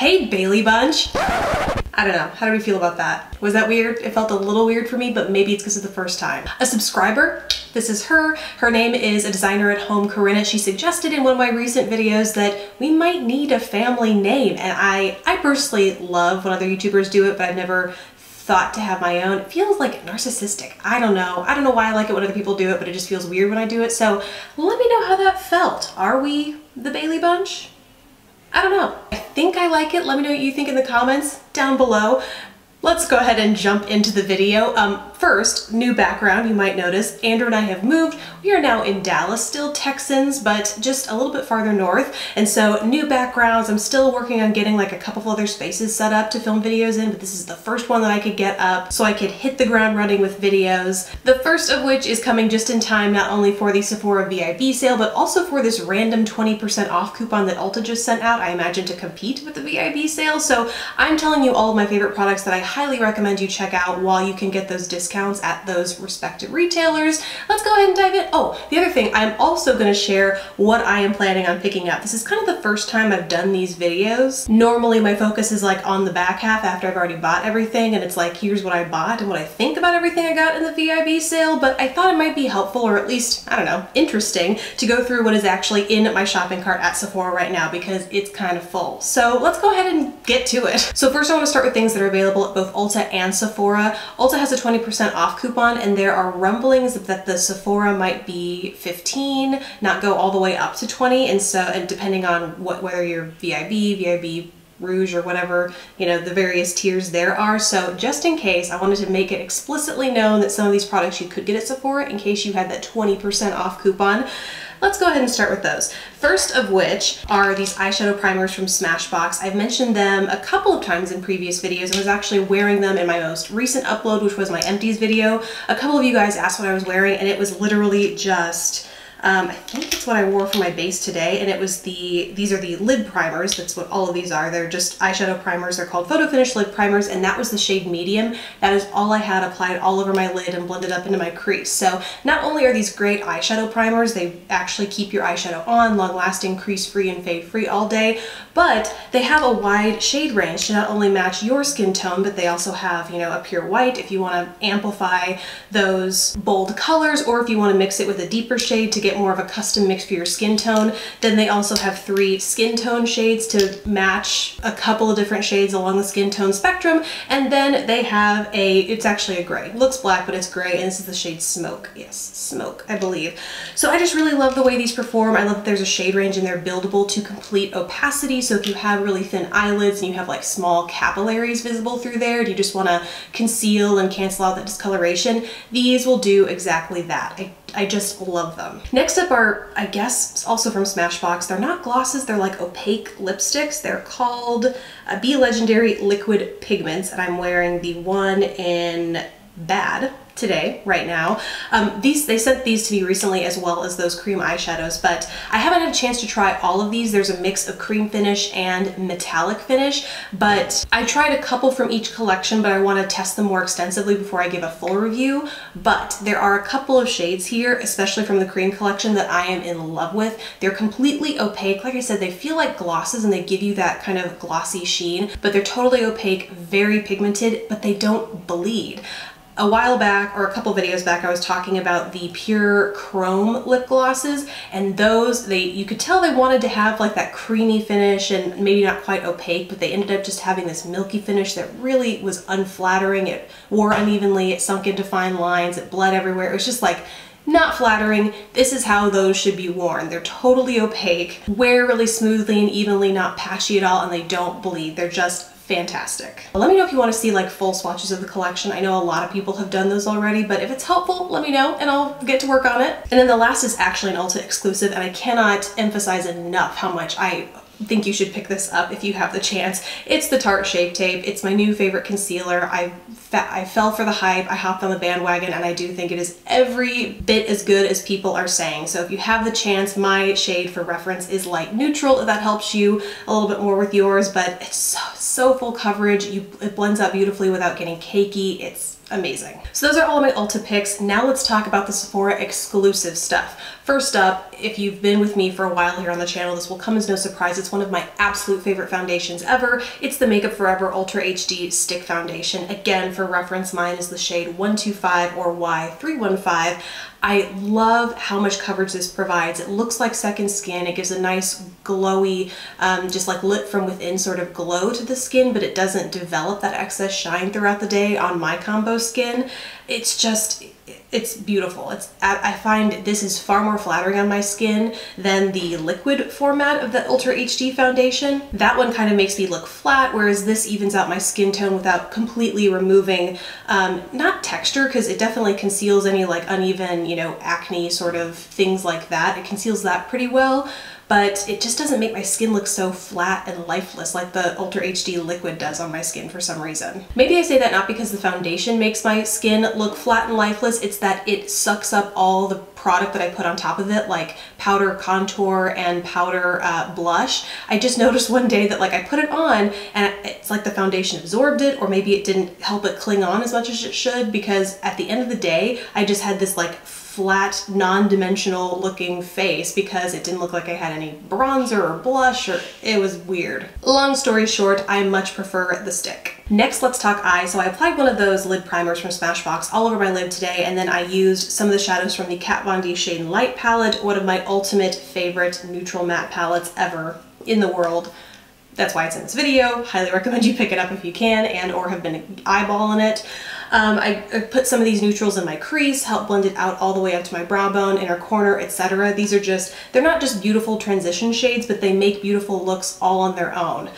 Hey Bailey Bunch! I don't know, how do we feel about that? Was that weird? It felt a little weird for me, but maybe it's because it's the first time. A subscriber, this is her. Her name is a designer at home, Corinna. She suggested in one of my recent videos that we might need a family name. And I personally love when other YouTubers do it, but I've never thought to have my own. It feels like narcissistic. I don't know. I don't know why I like it when other people do it, but it just feels weird when I do it. So let me know how that felt. Are we the Bailey Bunch? I don't know. I think I like it. Let me know what you think in the comments down below. Let's go ahead and jump into the video. First, new background, you might notice. Andrew and I have moved. We are now in Dallas, still Texans, but just a little bit farther north. And so new backgrounds, I'm still working on getting like a couple of other spaces set up to film videos in, but this is the first one that I could get up so I could hit the ground running with videos. The first of which is coming just in time, not only for the Sephora VIB sale, but also for this random 20% off coupon that Ulta just sent out, I imagine to compete with the VIB sale. So I'm telling you all of my favorite products that I highly recommend you check out while you can get those discounts at those respective retailers. Let's go ahead and dive in. Oh, the other thing, I'm also going to share what I am planning on picking up. This is kind of the first time I've done these videos. Normally my focus is like on the back half after I've already bought everything, and it's like, here's what I bought and what I think about everything I got in the VIB sale, but I thought it might be helpful, or at least, I don't know, interesting, to go through what is actually in my shopping cart at Sephora right now because it's kind of full. So let's go ahead and get to it. So first I want to start with things that are available at both Ulta and Sephora. Ulta has a 20% off coupon, and there are rumblings that the Sephora might be 15, not go all the way up to 20, and depending on whether you're VIB Rouge, or whatever, you know, the various tiers there are. So just in case, I wanted to make it explicitly known that some of these products you could get at Sephora in case you had that 20% off coupon. Let's go ahead and start with those. First of which are these eyeshadow primers from Smashbox. I've mentioned them a couple of times in previous videos. I was actually wearing them in my most recent upload, which was my empties video. A couple of you guys asked what I was wearing, and it was literally just I think it's what I wore for my base today, and it was these are the lid primers. That's what all of these are. They're just eyeshadow primers. They're called Photo Finish Lid Primers, and that was the shade medium. That is all I had applied all over my lid and blended up into my crease. So not only are these great eyeshadow primers, they actually keep your eyeshadow on, long-lasting, crease-free, and fade-free all day, but they have a wide shade range to not only match your skin tone, but they also have, you know, a pure white if you want to amplify those bold colors, or if you want to mix it with a deeper shade to get more of a custom mix for your skin tone. Then they also have 3 skin tone shades to match a couple of different shades along the skin tone spectrum. And then they have it's actually a gray. It looks black, but it's gray, and this is the shade Smoke. Yes, Smoke, I believe. So I just really love the way these perform. I love that there's a shade range in there buildable to complete opacity. So if you have really thin eyelids and you have like small capillaries visible through there, and you just want to conceal and cancel out that discoloration, these will do exactly that. I just love them. Next up are, I guess, also from Smashbox. They're not glosses, they're like opaque lipsticks. They're called Be Legendary Liquid Pigments, and I'm wearing the one in Bad today, right now. They sent these to me recently, as well as those cream eyeshadows, but I haven't had a chance to try all of these. There's a mix of cream finish and metallic finish, but I tried a couple from each collection, but I want to test them more extensively before I give a full review. But there are a couple of shades here, especially from the cream collection, that I am in love with. They're completely opaque. Like I said, they feel like glosses and they give you that kind of glossy sheen, but they're totally opaque, very pigmented, but they don't bleed. A while back, or a couple videos back, I was talking about the pure chrome lip glosses, and those, you could tell they wanted to have like that creamy finish and maybe not quite opaque, but they ended up just having this milky finish that really was unflattering. It wore unevenly, it sunk into fine lines, it bled everywhere. It was just like not flattering. This is how those should be worn. They're totally opaque, wear really smoothly and evenly, not patchy at all, and they don't bleed. They're just fantastic. Let me know if you want to see like full swatches of the collection. I know a lot of people have done those already, but if it's helpful, let me know and I'll get to work on it. And then the last is actually an Ulta exclusive, and I cannot emphasize enough how much I think you should pick this up if you have the chance. It's the Tarte Shape Tape. It's my new favorite concealer. I fell for the hype. I hopped on the bandwagon, and I do think it is every bit as good as people are saying. So if you have the chance, my shade for reference is light neutral, if that helps you a little bit more with yours, but it's so full coverage. It blends out beautifully without getting cakey. It's amazing. So those are all of my Ulta picks. Now let's talk about the Sephora exclusive stuff. First up, if you've been with me for a while here on the channel, this will come as no surprise. It's one of my absolute favorite foundations ever. It's the Makeup Forever Ultra HD Stick Foundation. Again, for reference, mine is the shade 125 or Y315. I love how much coverage this provides. It looks like second skin. It gives a nice glowy, just like lit from within sort of glow to the skin, but it doesn't develop that excess shine throughout the day on my combo skin. It's beautiful. I find this is far more flattering on my skin than the liquid format of the Ultra HD foundation. That one kind of makes me look flat, whereas this evens out my skin tone without completely removing, not texture, because it definitely conceals any like uneven, you know, acne sort of things like that. It conceals that pretty well, but it just doesn't make my skin look so flat and lifeless like the Ultra HD liquid does on my skin for some reason. Maybe I say that not because the foundation makes my skin look flat and lifeless, it's that it sucks up all the product that I put on top of it, like powder contour and powder blush. I just noticed one day that like I put it on and it's like the foundation absorbed it, or maybe it didn't help it cling on as much as it should, because at the end of the day, I just had this like flat, non-dimensional looking face because it didn't look like I had any bronzer or blush, or it was weird. Long story short, I much prefer the stick. Next, let's talk eye. So I applied one of those lid primers from Smashbox all over my lid today, and then I used some of the shadows from the Kat Von D Shade and Light palette, one of my ultimate favorite neutral matte palettes ever in the world. That's why it's in this video. Highly recommend you pick it up if you can and or have been eyeballing it. I put some of these neutrals in my crease, help blend it out all the way up to my brow bone, inner corner, etc. These are just, they're not just beautiful transition shades, but they make beautiful looks all on their own.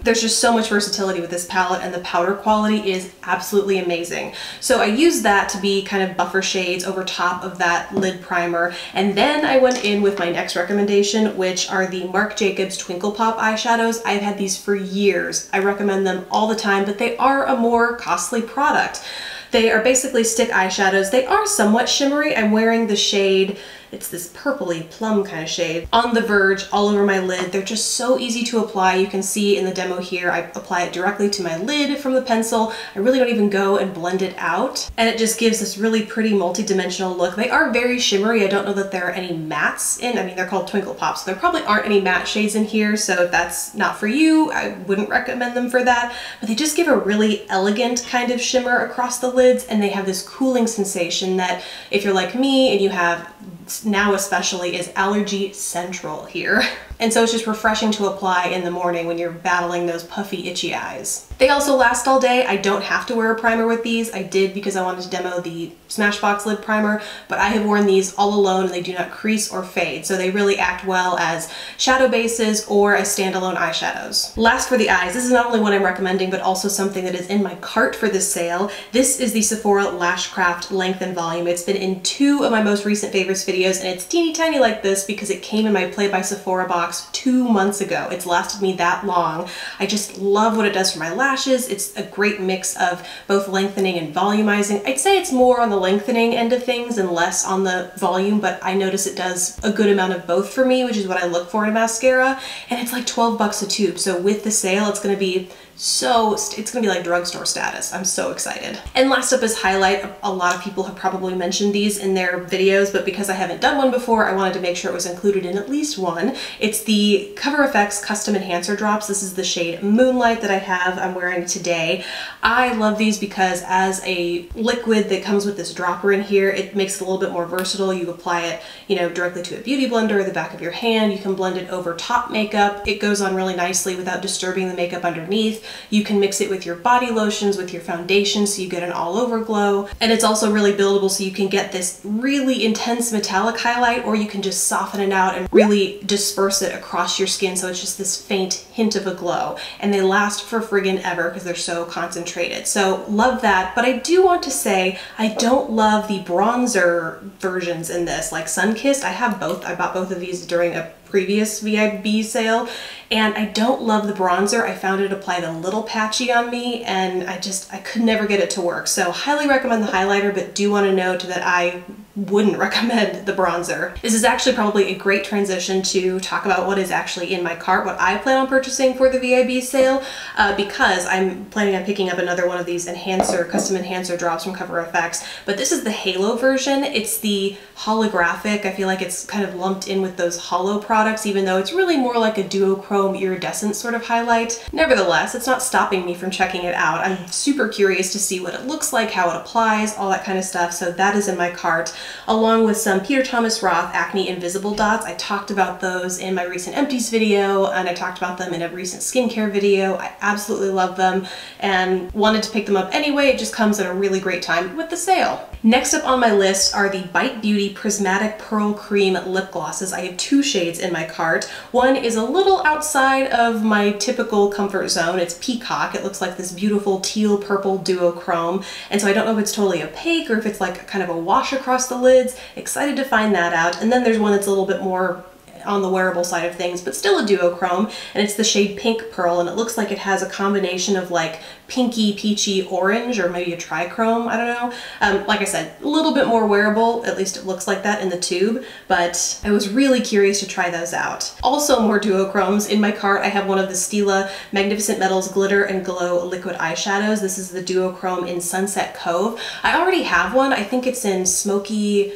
There's just so much versatility with this palette, and the powder quality is absolutely amazing. So I used that to be kind of buffer shades over top of that lid primer, and then I went in with my next recommendation, which are the Marc Jacobs Twinkle Pop eyeshadows. I've had these for years. I recommend them all the time, but they are a more costly product. They are basically stick eyeshadows. They are somewhat shimmery. I'm wearing the shade, it's this purpley plum kind of shade, On the Verge all over my lid. They're just so easy to apply. You can see in the demo here, I apply it directly to my lid from the pencil. I really don't even go and blend it out. And it just gives this really pretty multi-dimensional look. They are very shimmery. I don't know that there are any mattes in, I mean, they're called Twinkle Pop, so there probably aren't any matte shades in here. So if that's not for you, I wouldn't recommend them for that. But they just give a really elegant kind of shimmer across the lids, and they have this cooling sensation that if you're like me and you have, now especially, is allergy central here. And so it's just refreshing to apply in the morning when you're battling those puffy, itchy eyes. They also last all day. I don't have to wear a primer with these. I did because I wanted to demo the Smashbox lid primer, but I have worn these all alone and they do not crease or fade. So they really act well as shadow bases or as standalone eyeshadows. Last for the eyes, this is not only one I'm recommending, but also something that is in my cart for this sale. This is the Sephora Lashcraft Length and Volume. It's been in 2 of my most recent favorites videos, and it's teeny tiny like this because it came in my Play by Sephora box 2 months ago. It's lasted me that long. I just love what it does for my lashes. It's a great mix of both lengthening and volumizing. I'd say it's more on the lengthening end of things and less on the volume, but I notice it does a good amount of both for me, which is what I look for in a mascara. And it's like 12 bucks a tube. So with the sale, it's gonna be like drugstore status. I'm so excited. And last up is highlight. A lot of people have probably mentioned these in their videos, but because I haven't done one before, I wanted to make sure it was included in at least one. It's the Cover FX Custom Enhancer Drops. This is the shade Moonlight that I'm wearing today. I love these because as a liquid that comes with this dropper in here, it makes it a little bit more versatile. You apply it, you know, directly to a beauty blender or the back of your hand. You can blend it over top makeup. It goes on really nicely without disturbing the makeup underneath. You can mix it with your body lotions, with your foundation, so you get an all-over glow. And it's also really buildable, so you can get this really intense metallic highlight, or you can just soften it out and really disperse it across your skin, so it's just this faint hint of a glow. And they last for friggin' ever because they're so concentrated. So love that, but I do want to say I don't love the bronzer versions in this, like Sunkissed. I have both. I bought both of these during a previous VIB sale, and I don't love the bronzer. I found it applied a little patchy on me, and I could never get it to work. So highly recommend the highlighter, but do want to note that I wouldn't recommend the bronzer. This is actually probably a great transition to talk about what is actually in my cart, what I plan on purchasing for the VIB sale, because I'm planning on picking up another one of these custom enhancer drops from Cover FX, but this is the halo version. It's the holographic. I feel like it's kind of lumped in with those holo products, even though it's really more like a duochrome iridescent sort of highlight. Nevertheless, it's not stopping me from checking it out. I'm super curious to see what it looks like, how it applies, all that kind of stuff, so that is in my cart, along with some Peter Thomas Roth Acne Invisible Dots. I talked about those in my recent empties video, and I talked about them in a recent skincare video. I absolutely love them and wanted to pick them up anyway. It just comes at a really great time with the sale. Next up on my list are the Bite Beauty Prismatic Pearl Cream Lip Glosses. I have 2 shades in my cart. One is a little outside of my typical comfort zone. It's Peacock. It looks like this beautiful teal purple duochrome, and so I don't know if it's totally opaque or if it's like kind of a wash across the lids. Excited to find that out. And then there's one that's a little bit more on the wearable side of things, but still a duochrome, and it's the shade Pink Pearl, and it looks like it has a combination of like pinky, peachy, orange, or maybe a trichrome, I don't know. Like I said, a little bit more wearable, at least it looks like that in the tube, but I was really curious to try those out. Also more duochromes in my cart. I have one of the Stila Magnificent Metals Glitter and Glow Liquid Eyeshadows. This is the duochrome in Sunset Cove. I already have one. I think it's in Smoky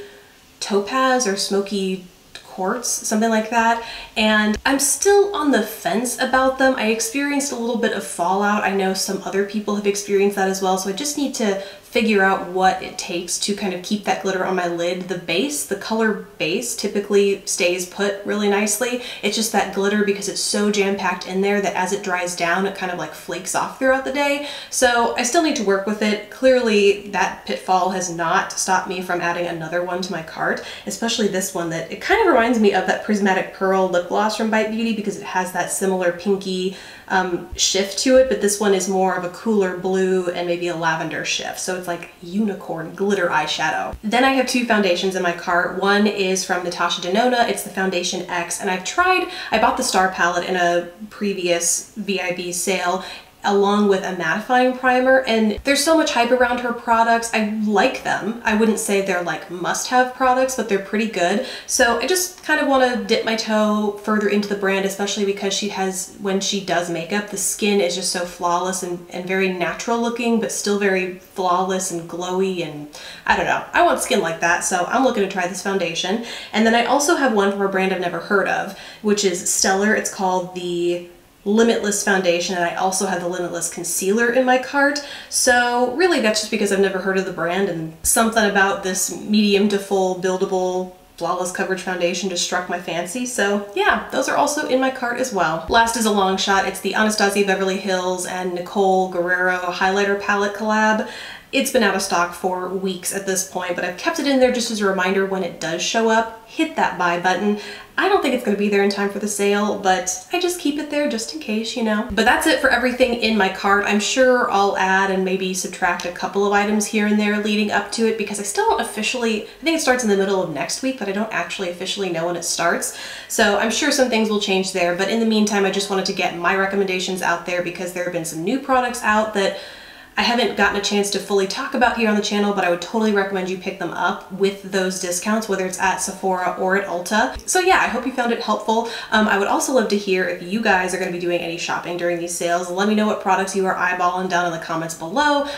Topaz or Smoky Quartz, something like that, and I'm still on the fence about them. I experienced a little bit of fallout. I know some other people have experienced that as well, so I just need to figure out what it takes to kind of keep that glitter on my lid. The base, the color base, typically stays put really nicely. It's just that glitter, because it's so jam-packed in there, that as it dries down, it kind of like flakes off throughout the day. So I still need to work with it. Clearly that pitfall has not stopped me from adding another one to my cart, especially this one that it kind of reminds me of that Prismatic Pearl lip gloss from Bite Beauty, because it has that similar pinky shift to it, but this one is more of a cooler blue and maybe a lavender shift. So it's like unicorn glitter eyeshadow. Then I have 2 foundations in my cart. One is from Natasha Denona. It's the Foundation X, and I bought the Star palette in a previous VIB sale, along with a mattifying primer, and there's so much hype around her products. I like them. I wouldn't say they're like must-have products, but they're pretty good. So I just kind of want to dip my toe further into the brand, especially because she has, when she does makeup, the skin is just so flawless and very natural looking, but still very flawless and glowy, and I don't know. I want skin like that, so I'm looking to try this foundation. And then I also have one from a brand I've never heard of, which is Stellar. It's called the Limitless foundation, and I also have the Limitless concealer in my cart. So really that's just because I've never heard of the brand, and something about this medium to full buildable flawless coverage foundation just struck my fancy. So yeah, those are also in my cart as well. Last is a long shot. It's the Anastasia Beverly Hills and Nicole Guerrero highlighter palette collab. It's been out of stock for weeks at this point, but I've kept it in there just as a reminder when it does show up, hit that buy button. I don't think it's going to be there in time for the sale, but I just keep it there just in case, you know. But that's it for everything in my cart. I'm sure I'll add and maybe subtract a couple of items here and there leading up to it, because I still don't officially, I think it starts in the middle of next week, but I don't actually officially know when it starts. So I'm sure some things will change there, but in the meantime, I just wanted to get my recommendations out there because there have been some new products out that I haven't gotten a chance to fully talk about here on the channel, but I would totally recommend you pick them up with those discounts, whether it's at Sephora or at Ulta. So yeah, I hope you found it helpful. I would also love to hear if you guys are going to be doing any shopping during these sales. Let me know what products you are eyeballing down in the comments below.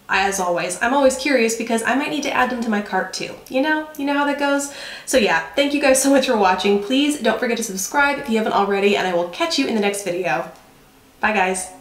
As always, I'm always curious because I might need to add them to my cart too. You know how that goes? So yeah, thank you guys so much for watching. Please don't forget to subscribe if you haven't already, and I will catch you in the next video. Bye guys.